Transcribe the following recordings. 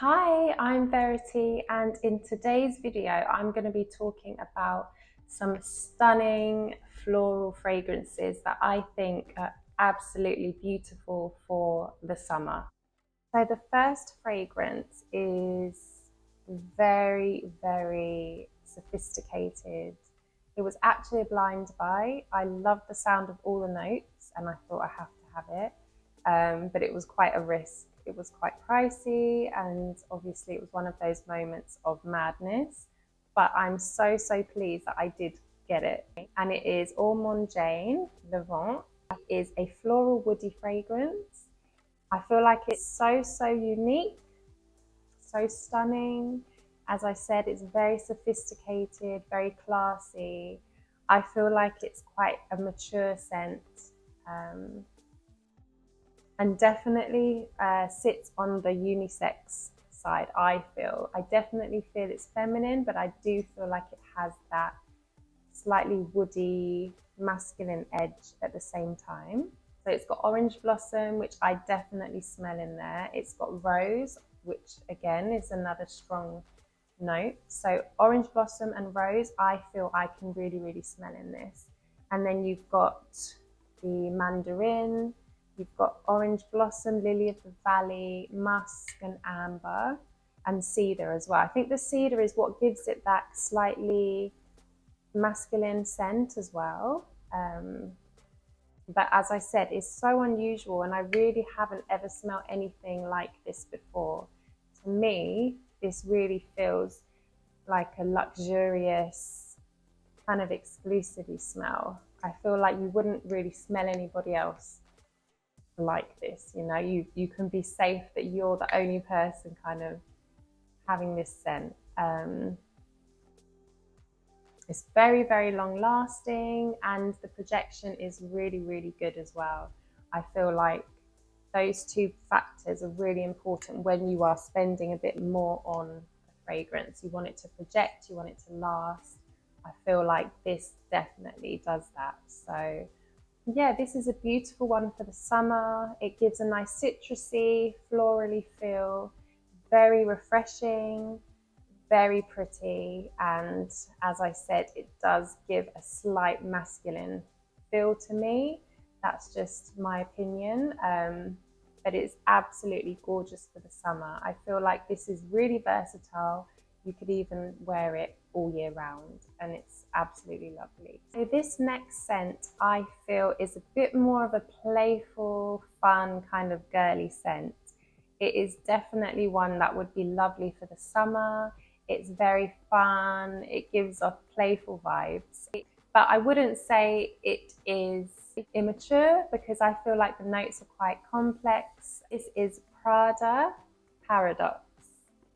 Hi, I'm Verity, and in today's video I'm going to be talking about some stunning floral fragrances that I think are absolutely beautiful for the summer. So the first fragrance is very sophisticated. It was actually a blind buy. I loved the sound of all the notes and I thought I have to have it. But it was quite a risk. It was quite pricey, and obviously it was one of those moments of madness. But I'm so pleased that I did get it. And it is Ormonde Jayne Levant. It is a floral woody fragrance. I feel like it's so unique, so stunning. As I said, it's very sophisticated, very classy. I feel like it's quite a mature scent. And definitely sits on the unisex side, I feel. I definitely feel it's feminine, but I do feel like it has that slightly woody, masculine edge at the same time. So it's got orange blossom, which I definitely smell in there. It's got rose, which again is another strong note. So orange blossom and rose, I feel I can really smell in this. And then you've got the mandarin, you've got orange blossom, lily of the valley, musk and amber, and cedar as well. I think the cedar is what gives it that slightly masculine scent as well. But as I said, it's so unusual, and I really haven't ever smelled anything like this before. To me, this really feels like a luxurious, kind of exclusively smell. I feel like you wouldn't really smell anybody else like this, you know. You can be safe that you're the only person kind of having this scent. It's very long lasting, and the projection is really good as well. I feel like those two factors are really important when you are spending a bit more on a fragrance. You want it to project, you want it to last. I feel like this definitely does that. So yeah, this is a beautiful one for the summer. It gives a nice citrusy, florally feel, very refreshing, very pretty, and as I said, it does give a slight masculine feel to me. That's just my opinion, but it's absolutely gorgeous for the summer. I feel like this is really versatile. You could even wear it all year round, and it's absolutely lovely. So this next scent I feel is a bit more of a playful, fun, kind of girly scent. It is definitely one that would be lovely for the summer. It's very fun. It gives off playful vibes. But I wouldn't say it is immature, because I feel like the notes are quite complex. This is Prada Paradoxe,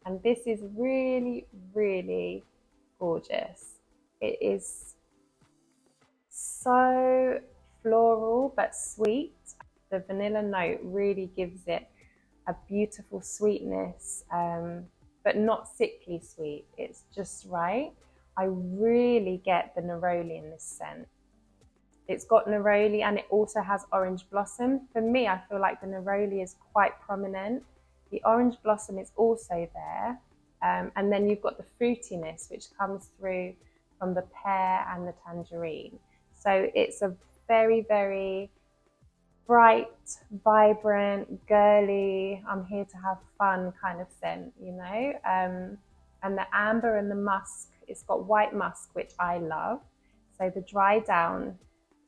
and this is really gorgeous. It is so floral but sweet. The vanilla note really gives it a beautiful sweetness, but not sickly sweet. It's just right. I really get the neroli in this scent. It's got neroli and it also has orange blossom. For me, I feel like the neroli is quite prominent. The orange blossom is also there. And then you've got the fruitiness, which comes through from the pear and the tangerine. So it's a very bright, vibrant, girly, I'm here to have fun kind of scent, you know. And the amber and the musk, it's got white musk, which I love. So the dry down,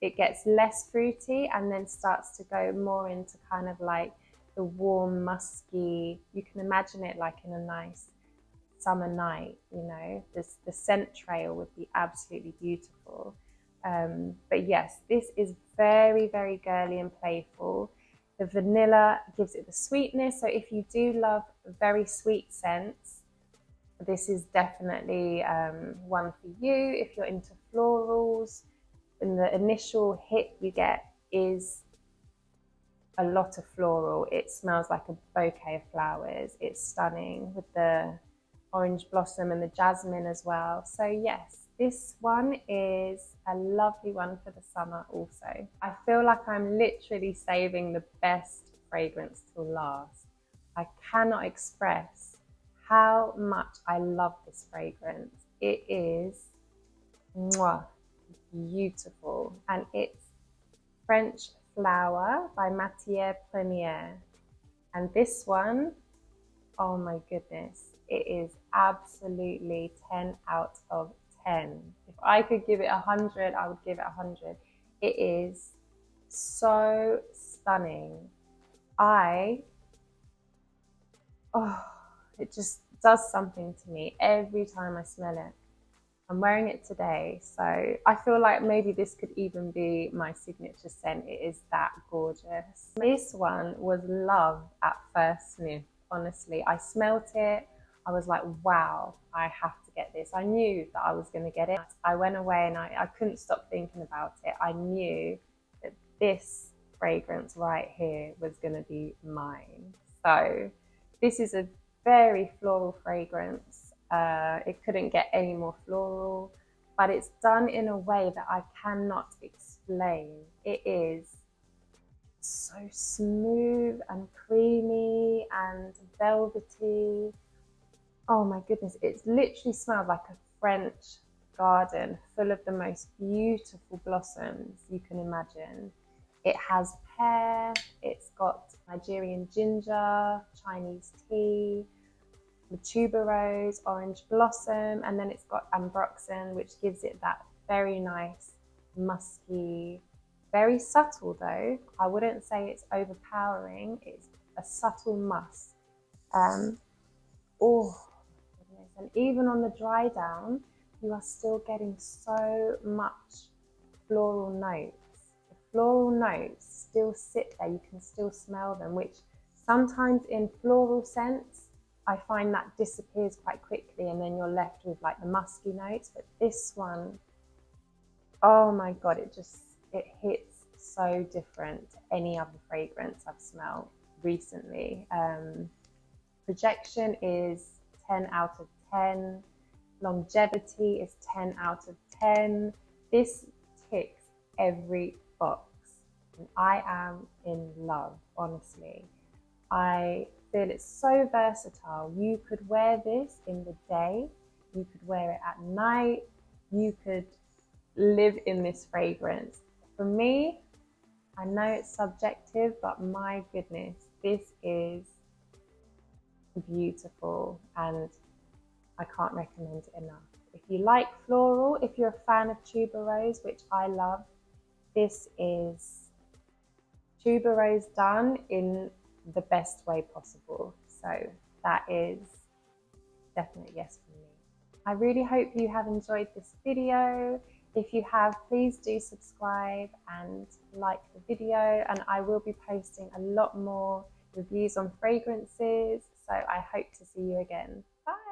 it gets less fruity and then starts to go more into kind of like the warm, musky, you can imagine it like in a nice summer night, you know. The scent trail would be absolutely beautiful. But yes, this is very girly and playful. The vanilla gives it the sweetness, so if you do love very sweet scents, this is definitely one for you. If you're into florals, and the initial hit you get is a lot of floral. It smells like a bouquet of flowers. It's stunning with the orange blossom and the jasmine as well. So yes, this one is a lovely one for the summer also. I feel like I'm literally saving the best fragrance till last. I cannot express how much I love this fragrance. It is mwah, beautiful, and it's French Flower by Matière. And this one, oh my goodness, it is absolutely 10 out of 10. If I could give it 100, I would give it 100. It is so stunning. It just does something to me every time I smell it. I'm wearing it today, so I feel like maybe this could even be my signature scent. It is that gorgeous. This one was love at first sniff, honestly. I smelt it, I was like, wow, I have to get this. I knew that I was going to get it. I went away and I couldn't stop thinking about it. I knew that this fragrance right here was going to be mine. So this is a very floral fragrance. It couldn't get any more floral, but it's done in a way that I cannot explain. It is so smooth and creamy and velvety. Oh my goodness, it literally smells like a French garden full of the most beautiful blossoms you can imagine. It has pear, it's got Nigerian ginger, Chinese tea, the tuberose, orange blossom, and then it's got ambroxan, which gives it that very nice, musky, very subtle though. I wouldn't say it's overpowering. It's a subtle musk. Oh, goodness. And even on the dry down, you are still getting so much floral notes. The floral notes still sit there. You can still smell them, which sometimes in floral scents, I find that disappears quite quickly and then you're left with like the musky notes. But this one, oh my God, it hits so different to any other fragrance I've smelled recently. Projection is 10 out of 10. Longevity is 10 out of 10. This ticks every box. And I am in love, honestly. I feel it's so versatile. You could wear this in the day, you could wear it at night, you could live in this fragrance. For me, I know it's subjective, but my goodness, this is beautiful and I can't recommend it enough. If you like floral, if you're a fan of tuberose, which I love, this is tuberose done in the best way possible. So that is definitely yes for me. I really hope you have enjoyed this video. If you have, please do subscribe and like the video, and I will be posting a lot more reviews on fragrances. So I hope to see you again. Bye.